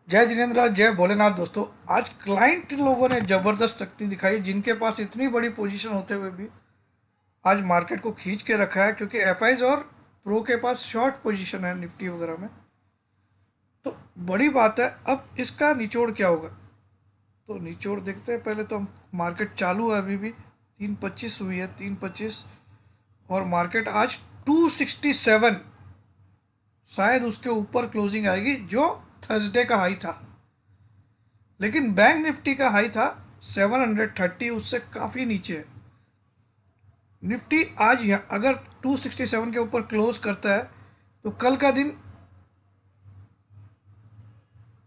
जय जिनेन्द्र, जय भोलेनाथ। दोस्तों, आज क्लाइंट लोगों ने जबरदस्त शक्ति दिखाई, जिनके पास इतनी बड़ी पोजीशन होते हुए भी आज मार्केट को खींच के रखा है, क्योंकि एफआईज और प्रो के पास शॉर्ट पोजीशन है निफ्टी वगैरह में। तो बड़ी बात है, अब इसका निचोड़ क्या होगा। तो निचोड़ देखते हैं। पहले तो हम मार्केट चालू है, अभी भी 3:25 हुई है, 3:25। और मार्केट आज 267, शायद उसके ऊपर क्लोजिंग आएगी, जो थर्सडे का हाई था। लेकिन बैंक निफ्टी का हाई था 730, उससे काफ़ी नीचे है। निफ्टी आज यहाँ अगर 267 के ऊपर क्लोज करता है तो कल का दिन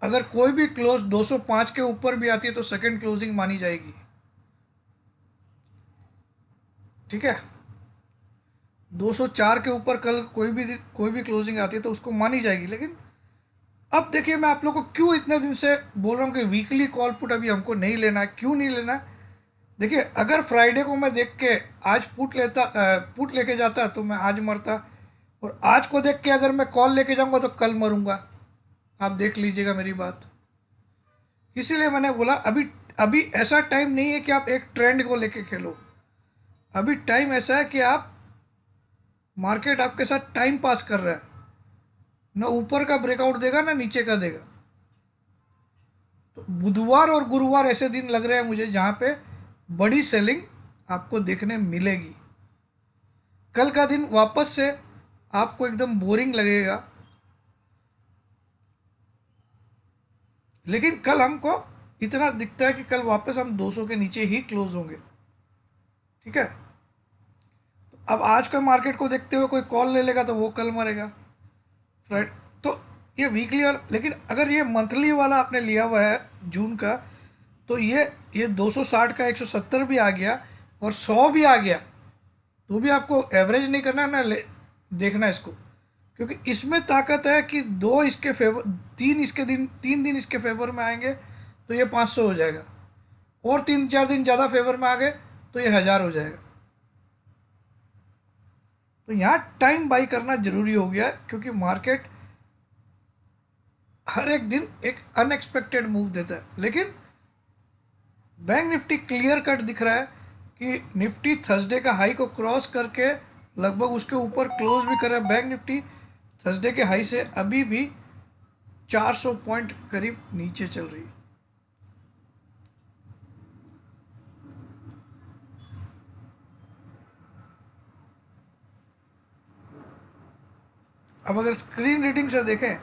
अगर कोई भी क्लोज 205 के ऊपर भी आती है तो सेकंड क्लोजिंग मानी जाएगी। ठीक है, 204 के ऊपर कल कोई भी क्लोजिंग आती है तो उसको मानी जाएगी। लेकिन अब देखिए, मैं आप लोग को क्यों इतने दिन से बोल रहा हूँ कि वीकली कॉल पुट अभी हमको नहीं लेना है। क्यों नहीं लेना है? देखिए, अगर फ्राइडे को मैं देख के आज पुट लेके जाता तो मैं आज मरता, और आज को देख के अगर मैं कॉल लेके जाऊंगा तो कल मरूंगा। आप देख लीजिएगा मेरी बात। इसीलिए मैंने बोला अभी अभी ऐसा टाइम नहीं है कि आप एक ट्रेंड को लेके खेलो। अभी टाइम ऐसा है कि आप मार्केट आपके साथ टाइम पास कर रहा है, ना ऊपर का ब्रेकआउट देगा ना नीचे का देगा। तो बुधवार और गुरुवार ऐसे दिन लग रहे हैं मुझे जहां पे बड़ी सेलिंग आपको देखने मिलेगी। कल का दिन वापस से आपको एकदम बोरिंग लगेगा, लेकिन कल हमको इतना दिखता है कि कल वापस हम 200 के नीचे ही क्लोज होंगे। ठीक है, तो अब आज का मार्केट को देखते हुए कोई कॉल ले लेगा तो वो कल मरेगा। राइट। तो ये वीकली वाला, लेकिन अगर ये मंथली वाला आपने लिया हुआ है जून का, तो ये 260 का 170 भी आ गया और 100 भी आ गया तो भी आपको एवरेज नहीं करना है ना, देखना है इसको। क्योंकि इसमें ताकत है कि दो इसके फेवर, 3 दिन इसके फेवर में आएंगे तो ये 500 हो जाएगा, और 3-4 दिन ज़्यादा फेवर में आ गए तो ये 1000 हो जाएगा। तो यहाँ टाइम बाई करना जरूरी हो गया है, क्योंकि मार्केट हर एक दिन एक अनएक्सपेक्टेड मूव देता है। लेकिन बैंक निफ्टी क्लियर कट दिख रहा है कि निफ्टी थर्सडे का हाई को क्रॉस करके लगभग उसके ऊपर क्लोज भी कर रहा है। बैंक निफ्टी थर्सडे के हाई से अभी भी 400 पॉइंट करीब नीचे चल रही है। अब अगर स्क्रीन रीडिंग से देखें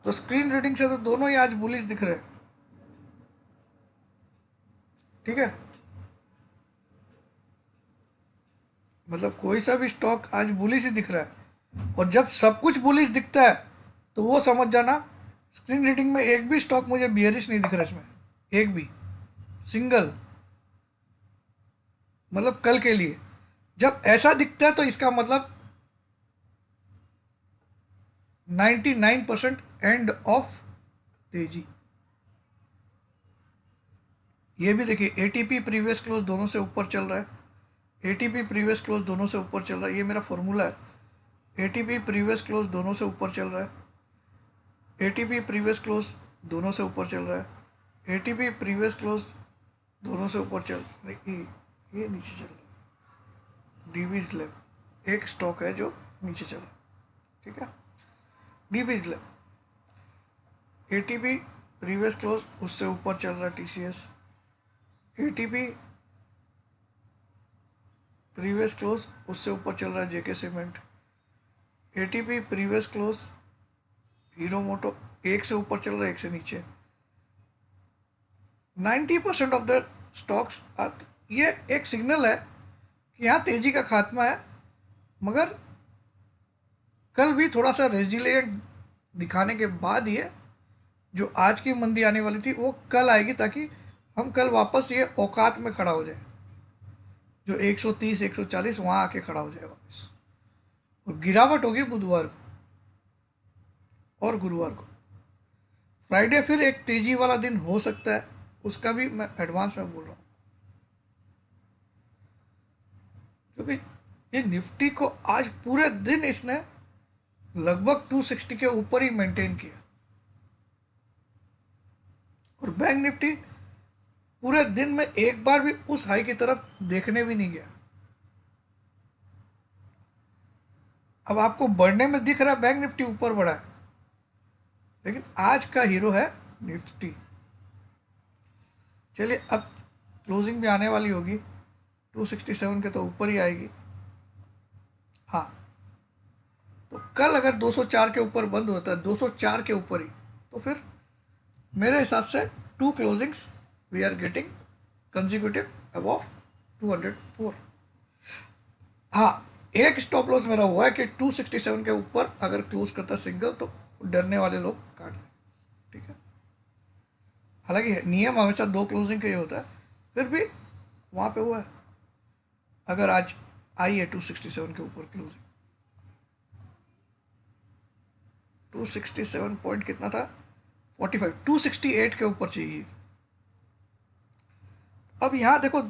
तो स्क्रीन रीडिंग से तो दोनों ही आज बुलिश दिख रहे हैं। ठीक है, मतलब कोई सा भी स्टॉक आज बुलिश ही दिख रहा है। और जब सब कुछ बुलिश दिखता है तो वो समझ जाना, स्क्रीन रीडिंग में एक भी स्टॉक मुझे बियरिश नहीं दिख रहा इसमें, एक भी सिंगल। मतलब कल के लिए जब ऐसा दिखता है तो इसका मतलब 99% एंड ऑफ तेजी। ये भी देखिए, एटीपी प्रीवियस क्लोज दोनों से ऊपर चल रहा है। एटीपी प्रीवियस क्लोज दोनों से ऊपर चल रहा है, ये मेरा फॉर्मूला है। एटीपी प्रीवियस क्लोज दोनों से ऊपर चल रहा है। एटीपी प्रीवियस क्लोज दोनों से ऊपर चल रहा है। एटीपी प्रीवियस क्लोज दोनों से ऊपर चल, नहीं, ये नीचे चल रहा है। डीवीज लैब एक स्टॉक है जो नीचे चल रहा है। ठीक है, Divi's lab, ATP previous close उससे ऊपर चल रहा है। टीसीएस, एटीपी प्रीवियस क्लोज उससे ऊपर चल रहा है। JK Cement, ATP previous close Hero Moto एक से ऊपर चल रहा है, एक से नीचे। 90% ऑफ द स्टॉक्स, ये एक सिग्नल है कि यहाँ तेजी का खात्मा है। मगर कल भी थोड़ा सा रेजिलियंट दिखाने के बाद ये जो आज की मंदी आने वाली थी वो कल आएगी, ताकि हम कल वापस ये औकात में खड़ा हो जाए, जो 130 140 वहाँ आके खड़ा हो जाए वापस। और गिरावट होगी बुधवार को और गुरुवार को। फ्राइडे फिर एक तेजी वाला दिन हो सकता है, उसका भी मैं एडवांस में बोल रहा हूँ। क्योंकि ये निफ्टी को आज पूरे दिन इसने लगभग 260 के ऊपर ही मेंटेन किया। और बैंक निफ्टी पूरे दिन में एक बार भी उस हाई की तरफ देखने भी नहीं गया। अब आपको बढ़ने में दिख रहा है बैंक निफ्टी ऊपर बढ़ा है, लेकिन आज का हीरो है निफ्टी। चलिए अब क्लोजिंग भी आने वाली होगी, 267 के तो ऊपर ही आएगी। हाँ, तो कल अगर 204 के ऊपर बंद होता है, 204 के ऊपर ही, तो फिर मेरे हिसाब से 2 closings we are getting consecutive above 204। हाँ, एक स्टॉप लॉस मेरा हुआ है कि 267 के ऊपर अगर क्लोज करता सिंगल तो डरने वाले लोग काट दें, ठीक है। हालांकि नियम हमेशा 2 क्लोजिंग का ही होता है, फिर भी वहाँ पे हुआ है। अगर आज आई है 267 के ऊपर क्लोजिंग, 267 पॉइंट कितना था, 45, 268 के ऊपर चाहिए। अब यहाँ देखो,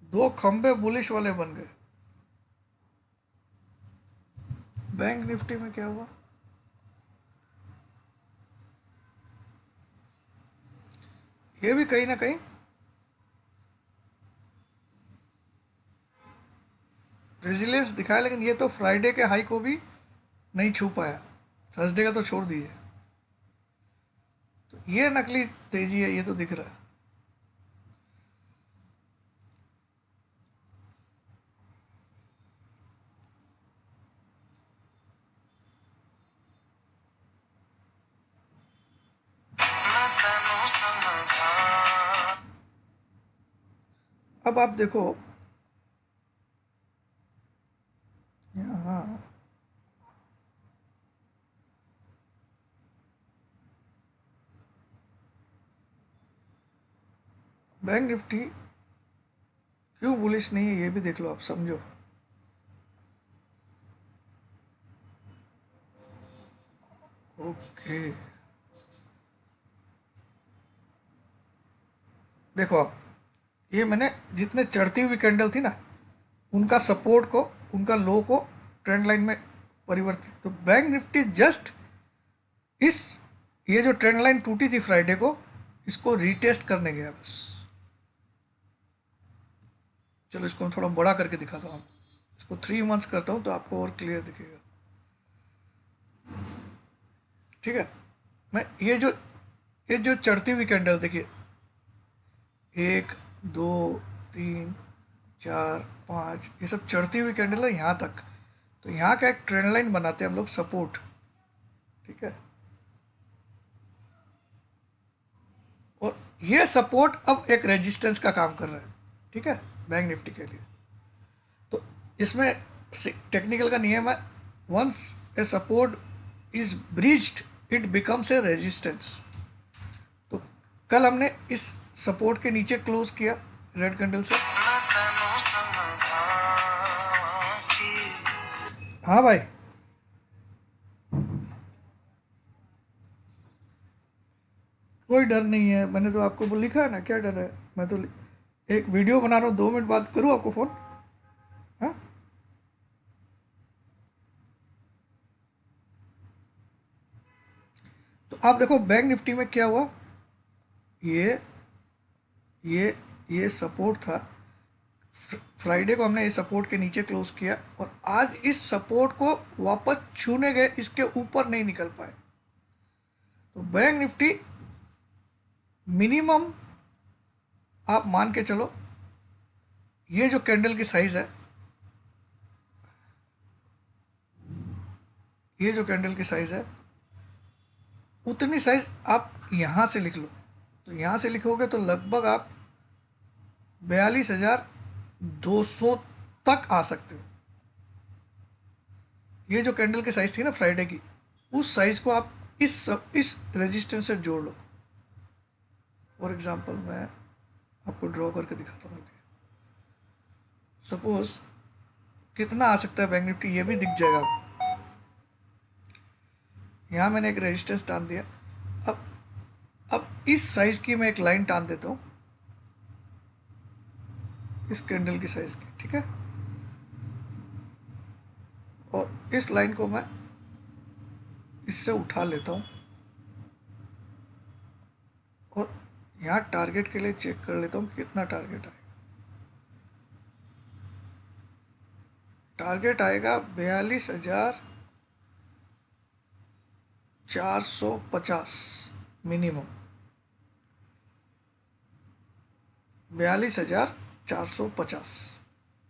2 खंबे बुलिश वाले बन गए। बैंक निफ्टी में क्या हुआ, ये भी कहीं ना कहीं रेजिलियंस दिखाया, लेकिन ये तो फ्राइडे के हाई को भी नहीं छू पाया, थर्सडे का तो छोड़ दीजिए। तो ये नकली तेजी है, ये तो दिख रहा है। अब आप देखो यहाँ, बैंक निफ्टी क्यों बुलिश नहीं है ये भी देख लो, आप समझो। ओके, देखो आप, ये मैंने जितने चढ़ती हुई कैंडल थी ना, उनका सपोर्ट को, उनका लो को ट्रेंड लाइन में परिवर्तित, तो बैंक निफ्टी जस्ट इस, ये जो ट्रेंड लाइन टूटी थी फ्राइडे को, इसको रीटेस्ट करने गया बस। चलो इसको मैं थोड़ा बड़ा करके दिखाता हूँ, इसको 3 मंथ्स करता हूँ तो आपको और क्लियर दिखेगा, ठीक है। मैं ये जो चढ़ती हुई कैंडल देखिए, 1 2 3 4 5, ये सब चढ़ती हुई कैंडल है यहाँ तक। तो यहाँ का एक ट्रेंड लाइन बनाते हैं हम लोग, सपोर्ट, ठीक है। और ये सपोर्ट अब एक रेजिस्टेंस का काम कर रहा है, ठीक है, बैंक निफ्टी के लिए। तो इसमें टेक्निकल का नियम है, once a support is breached it becomes a resistance. तो कल हमने इस सपोर्ट के नीचे क्लोज किया रेड कैंडल से। हाँ भाई, कोई डर नहीं है, मैंने तो आपको लिखा है ना, क्या डर है। मैं तो एक वीडियो बना रहा हूँ, 2 मिनट बाद करूँ आपको फ़ोन। हाँ, तो आप देखो बैंक निफ्टी में क्या हुआ, ये ये ये सपोर्ट था, फ्राइडे को हमने ये सपोर्ट के नीचे क्लोज किया, और आज इस सपोर्ट को वापस छूने गए, इसके ऊपर नहीं निकल पाए। तो बैंक निफ्टी मिनिमम आप मान के चलो, ये जो कैंडल की साइज है, ये जो कैंडल की साइज है, उतनी साइज आप यहां से लिख लो। तो यहां से लिखोगे तो लगभग आप 42,200 तक आ सकते हो। ये जो कैंडल की साइज थी ना फ्राइडे की, उस साइज को आप इस रेजिस्टेंस से जोड़ लो। फॉर एग्जांपल मैं आपको ड्रॉ करके दिखाता हूँ, सपोज कितना आ सकता है बैंक निफ्टी, ये भी दिख जाएगा आपको। यहाँ मैंने एक रेजिस्टेंस टान दिया। अब इस साइज की मैं एक लाइन टान देता हूँ, इस कैंडल की साइज की, ठीक है। और इस लाइन को मैं इससे उठा लेता हूँ और यहाँ टारगेट के लिए चेक कर लेता हूँ कितना टारगेट आएगा। टारगेट आएगा 42,450 मिनिमम, 42,450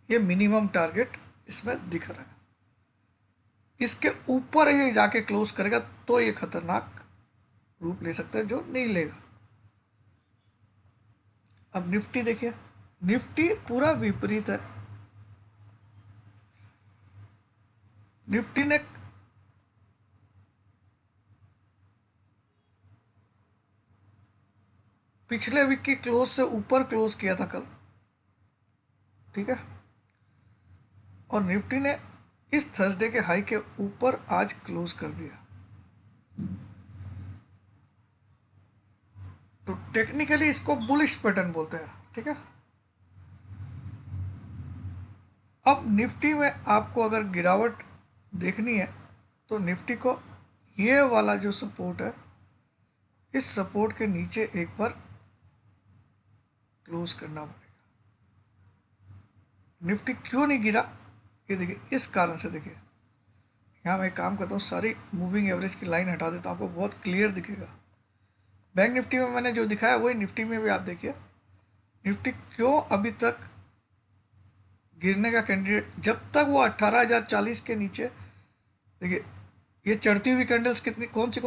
ये मिनिमम टारगेट इसमें दिख रहा है। इसके ऊपर ये जाके क्लोज करेगा तो ये खतरनाक रूप ले सकता है, जो नहीं लेगा। अब निफ्टी देखिए, निफ्टी पूरा विपरीत है। निफ्टी ने पिछले वीक की क्लोज से ऊपर क्लोज किया था कल, ठीक है, और निफ्टी ने इस थर्सडे के हाई के ऊपर आज क्लोज कर दिया। तो टेक्निकली इसको बुलिश पैटर्न बोलते हैं, ठीक है। अब निफ्टी में आपको अगर गिरावट देखनी है तो निफ्टी को ये वाला जो सपोर्ट है, इस सपोर्ट के नीचे एक बार क्लोज करना पड़ेगा। निफ्टी क्यों नहीं गिरा, ये देखिए, इस कारण से। देखिए यहाँ मैं एक काम करता हूँ, सारी मूविंग एवरेज की लाइन हटा देता हूँ, आपको बहुत क्लियर दिखेगा। बैंक निफ्टी में मैंने जो दिखाया वही निफ्टी में भी आप देखिए। निफ्टी क्यों अभी तक गिरने का कैंडिडेट, जब तक वो 18,040 के नीचे, देखिए ये चढ़ती हुई कैंडल्स कितनी, कौन सी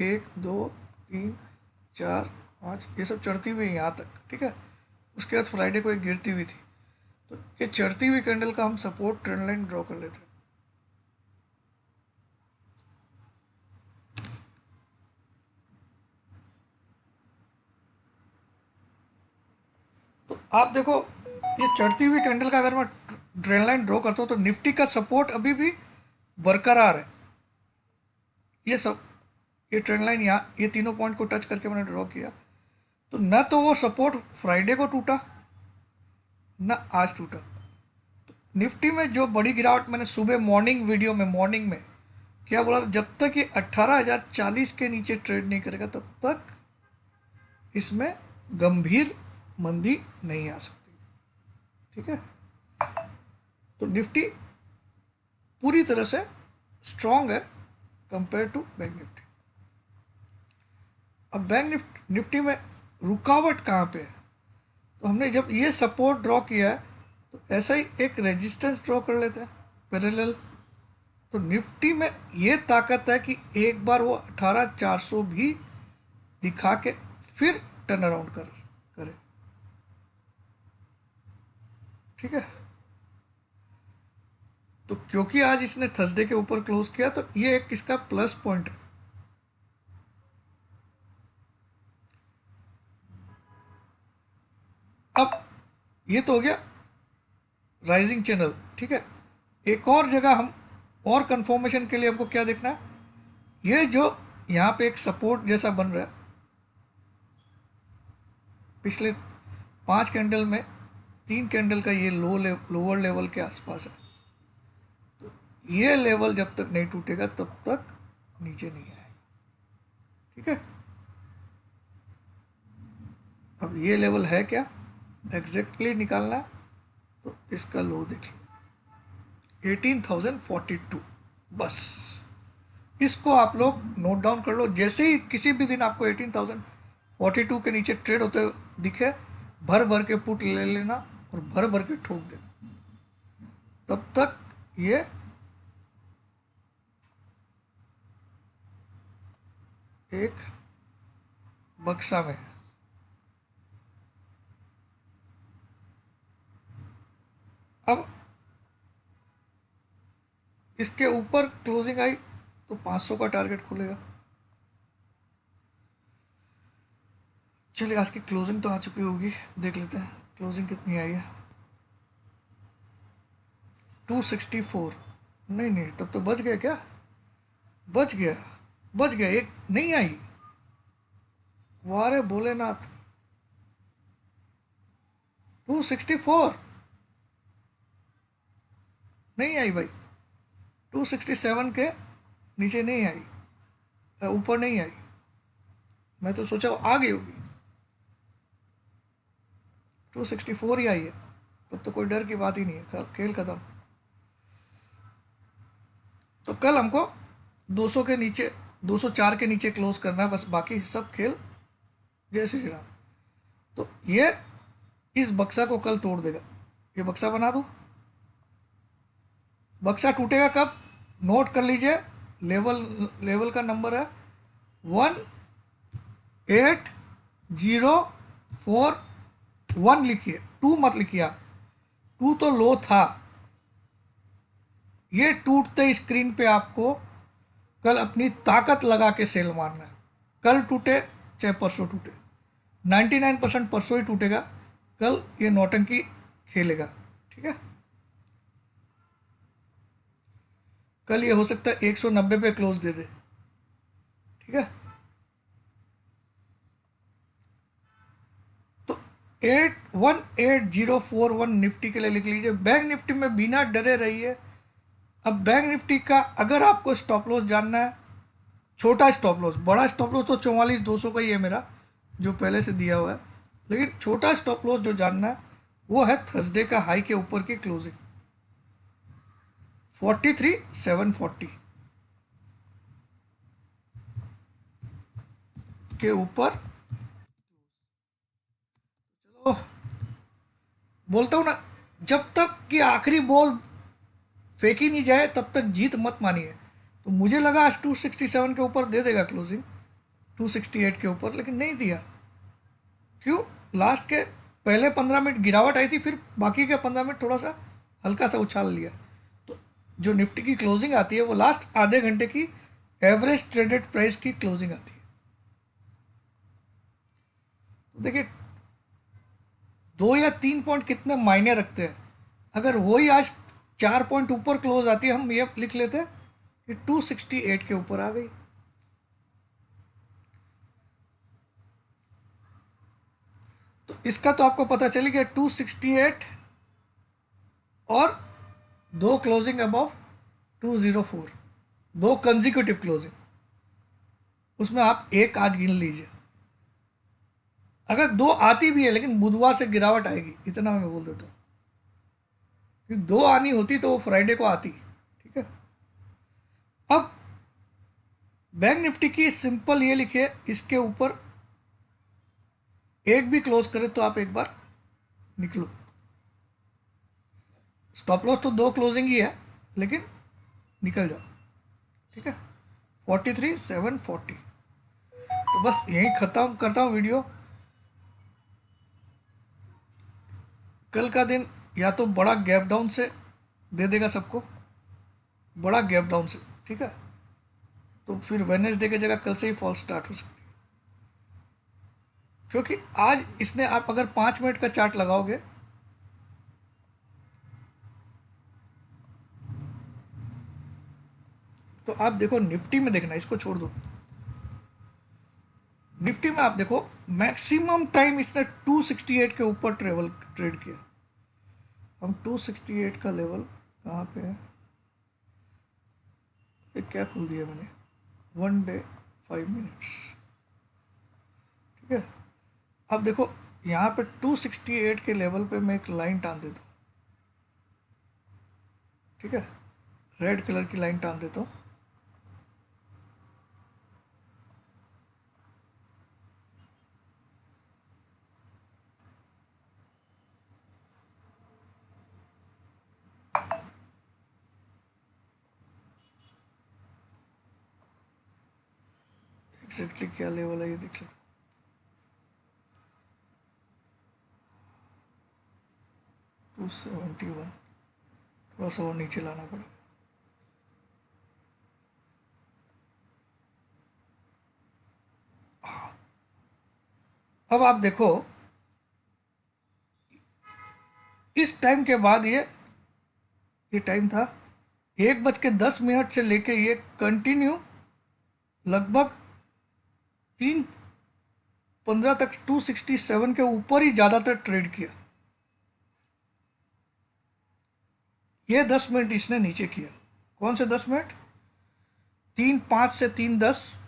1 2 3 4 5, ये सब चढ़ती हुई यहाँ तक, ठीक है। उसके बाद फ्राइडे को एक गिरती हुई थी। तो ये चढ़ती हुई कैंडल का हम सपोर्ट ट्रेंड लाइन ड्रॉ कर लेते हैं। तो आप देखो, ये चढ़ती हुई कैंडल का अगर मैं ट्रेंड लाइन ड्रॉ करता हूँ तो निफ्टी का सपोर्ट अभी भी बरकरार है। ये सब, ये ट्रेंड लाइन यहाँ, ये तीनों पॉइंट को टच करके मैंने ड्रॉ किया। तो न तो वो सपोर्ट फ्राइडे को टूटा, न आज टूटा। तो निफ्टी में जो बड़ी गिरावट मैंने सुबह मॉर्निंग वीडियो में, मॉर्निंग में क्या बोला, जब तक ये 18,040 के नीचे ट्रेड नहीं करेगा तब तक इसमें गंभीर मंदी नहीं आ सकती, ठीक है। तो निफ्टी पूरी तरह से स्ट्रांग है कंपेयर टू बैंक निफ्टी। अब बैंक निफ्टी में रुकावट कहाँ पे है, तो हमने जब ये सपोर्ट ड्रॉ किया है तो ऐसा ही एक रेजिस्टेंस ड्रॉ कर लेते हैं पैरेलल। तो निफ्टी में ये ताकत है कि एक बार वो 18,400 भी दिखा के फिर टर्न अराउंड करे, ठीक है। तो क्योंकि आज इसने थर्सडे के ऊपर क्लोज किया तो ये एक इसका प्लस पॉइंट है। अब ये तो हो गया राइजिंग चैनल, ठीक है। एक और जगह हम और कंफर्मेशन के लिए हमको क्या देखना है, ये जो यहाँ पे एक सपोर्ट जैसा बन रहा है, पिछले 5 कैंडल में 3 कैंडल का ये लोअर लेवल के आसपास है। तो ये लेवल जब तक नहीं टूटेगा तब तक नीचे नहीं आएगा, ठीक है। अब ये लेवल है क्या, एग्जैक्टली निकालना है, तो इसका लो देखिए 18,042, बस इसको आप लोग नोट डाउन कर लो। जैसे ही किसी भी दिन आपको 18,042 के नीचे ट्रेड होते हुए दिखे, भर भर के पुट ले लेना और भर भर के ठोक देना, तब तक ये एक बक्सा में है। अब इसके ऊपर क्लोजिंग आई तो 500 का टारगेट खुलेगा। चलिए आज की क्लोजिंग तो आ चुकी होगी, देख लेते हैं क्लोजिंग कितनी आई है। 264, नहीं तब तो बच गया क्या, बच गया, एक नहीं आई, वारे भोलेनाथ। 264 नहीं आई भाई, 267 के नीचे नहीं आई। ऊपर नहीं आई, मैं तो सोचा वो आ गई होगी। 264 ही आई है, तब तो कोई डर की बात ही नहीं है, खेल खत्म। तो कल हमको 200 के नीचे, 204 के नीचे क्लोज करना है बस, बाकी सब खेल जय श्री राम। तो ये इस बक्सा को कल तोड़ देगा। ये बक्सा बना दो। बक्सा टूटेगा कब, नोट कर लीजिए। लेवल का नंबर है 18041 लिखिए, 2 मत लिखिए आप, 2 तो लो था। ये टूटते स्क्रीन पे आपको कल अपनी ताकत लगा के सेल मारना है। कल टूटे चाहे परसों टूटे, 99% परसों ही टूटेगा, कल ये नौटंकी खेलेगा। ठीक है, कल ये हो सकता है 190 पे क्लोज दे दे। ठीक है, तो 18041 निफ्टी के लिए लिख लीजिए। बैंक निफ्टी में बिना डरे रहिए। अब बैंक निफ्टी का अगर आपको स्टॉप लॉस जानना है, छोटा स्टॉप लॉस, बड़ा स्टॉप लॉस तो 44,200 का ही है मेरा, जो पहले से दिया हुआ है, लेकिन छोटा स्टॉप लॉस जो जानना है वो है थर्सडे का हाई के ऊपर की क्लोजिंग 43,740 के ऊपर। चलो, बोलता हूं ना, जब तक कि आखिरी बॉल फेंकी नहीं जाए तब तक जीत मत मानिए। तो मुझे लगा आज 267 के ऊपर दे देगा क्लोजिंग, 268 के ऊपर, लेकिन नहीं दिया। क्यों? लास्ट के पहले 15 मिनट गिरावट आई थी, फिर बाकी के 15 मिनट थोड़ा सा हल्का सा उछाल लिया। तो जो निफ्टी की क्लोजिंग आती है वो लास्ट आधे घंटे की एवरेज ट्रेडेड प्राइस की क्लोजिंग आती है। तो देखिए, 2 या 3 पॉइंट कितने मायने रखते हैं। अगर वही आज 4 पॉइंट ऊपर क्लोज आती है, हम ये लिख लेते हैं कि 268 के ऊपर आ गई। तो इसका तो आपको पता चली गया 268 और 2 क्लोजिंग अबव 204, 2 कंजिक्यूटिव क्लोजिंग, उसमें आप एक आज गिन लीजिए। अगर 2 आती भी है लेकिन बुधवार से गिरावट आएगी, इतना मैं बोल देता हूँ, कि 2 आनी होती तो वो फ्राइडे को आती। ठीक है, अब बैंक निफ्टी की सिंपल ये लिखिए, इसके ऊपर एक भी क्लोज करे तो आप एक बार निकलो। स्टॉप लॉस तो 2 क्लोजिंग ही है, लेकिन निकल जाओ। ठीक है, 43,740। तो बस यही खत्म करता हूँ वीडियो। कल का दिन या तो बड़ा गैप डाउन से दे देगा सबको, बड़ा गैप डाउन से। ठीक है, तो फिर वेडनेसडे की जगह कल से ही फॉल स्टार्ट हो सकती है, क्योंकि आज इसने, आप अगर 5 मिनट का चार्ट लगाओगे तो आप देखो, निफ्टी में देखना, इसको छोड़ दो। निफ्टी में आप देखो, मैक्सिमम टाइम इसने 268 के ऊपर ट्रेड किया। हम 268 का लेवल कहाँ पे है, ये क्या खोल दिया मैंने, 1 डे 5 मिनट्स। ठीक है, अब देखो यहाँ पे 268 के लेवल पे मैं एक लाइन टान देता हूँ। ठीक है, रेड कलर की लाइन टान देता हूँ। एग्जैक्टली क्या लेवल है ये देख लेते, 271, थोड़ा सा और नीचे लाना पड़ेगा। अब आप देखो, इस टाइम के बाद ये टाइम था 1:10 से लेके ये कंटिन्यू लगभग 3:15 तक 267 के ऊपर ही ज़्यादातर ट्रेड किया। ये 10 मिनट इसने नीचे किया। कौन से 10 मिनट? 3:05 से 3:10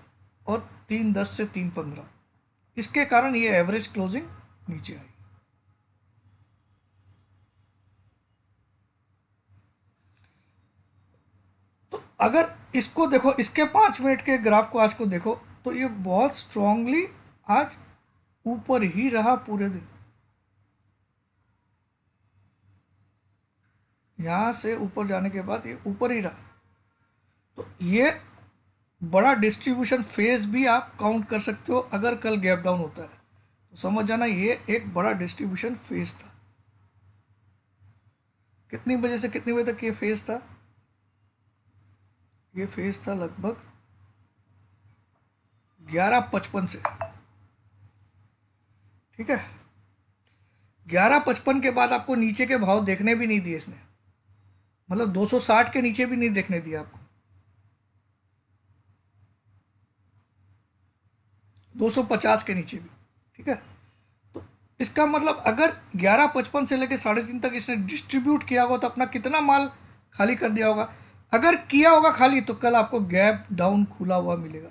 और 3.10 से 3.15, इसके कारण ये एवरेज क्लोजिंग नीचे आई। तो अगर इसको देखो, इसके 5 मिनट के ग्राफ को आज को देखो, तो ये बहुत स्ट्रांगली आज ऊपर ही रहा पूरे दिन, यहां से ऊपर जाने के बाद ये ऊपर ही रहा। तो ये बड़ा डिस्ट्रीब्यूशन फेज भी आप काउंट कर सकते हो। अगर कल गैप डाउन होता है तो समझ जाना ये एक बड़ा डिस्ट्रीब्यूशन फेज था। कितनी बजे से कितनी बजे तक ये फेज था? ये फेज था लगभग 11:55 से, ठीक है। 11:55 के बाद आपको नीचे के भाव देखने भी नहीं दिए इसने, मतलब 260 के नीचे भी नहीं देखने दिया आपको, 250 के नीचे भी, ठीक है। तो इसका मतलब अगर 11:55 से लेकर 3:30 तक इसने डिस्ट्रीब्यूट किया होगा तो अपना कितना माल खाली कर दिया होगा। अगर किया होगा खाली तो कल आपको गैप डाउन खुला हुआ मिलेगा,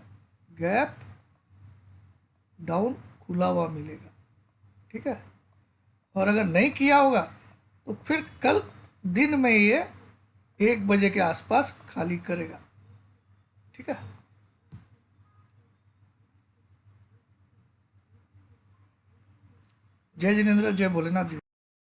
गैप डाउन खुला हुआ मिलेगा, ठीक है। और अगर नहीं किया होगा तो फिर कल दिन में ये 1 बजे के आसपास खाली करेगा, ठीक है। जय जिनेन्द्र, जय भोलेनाथ जी।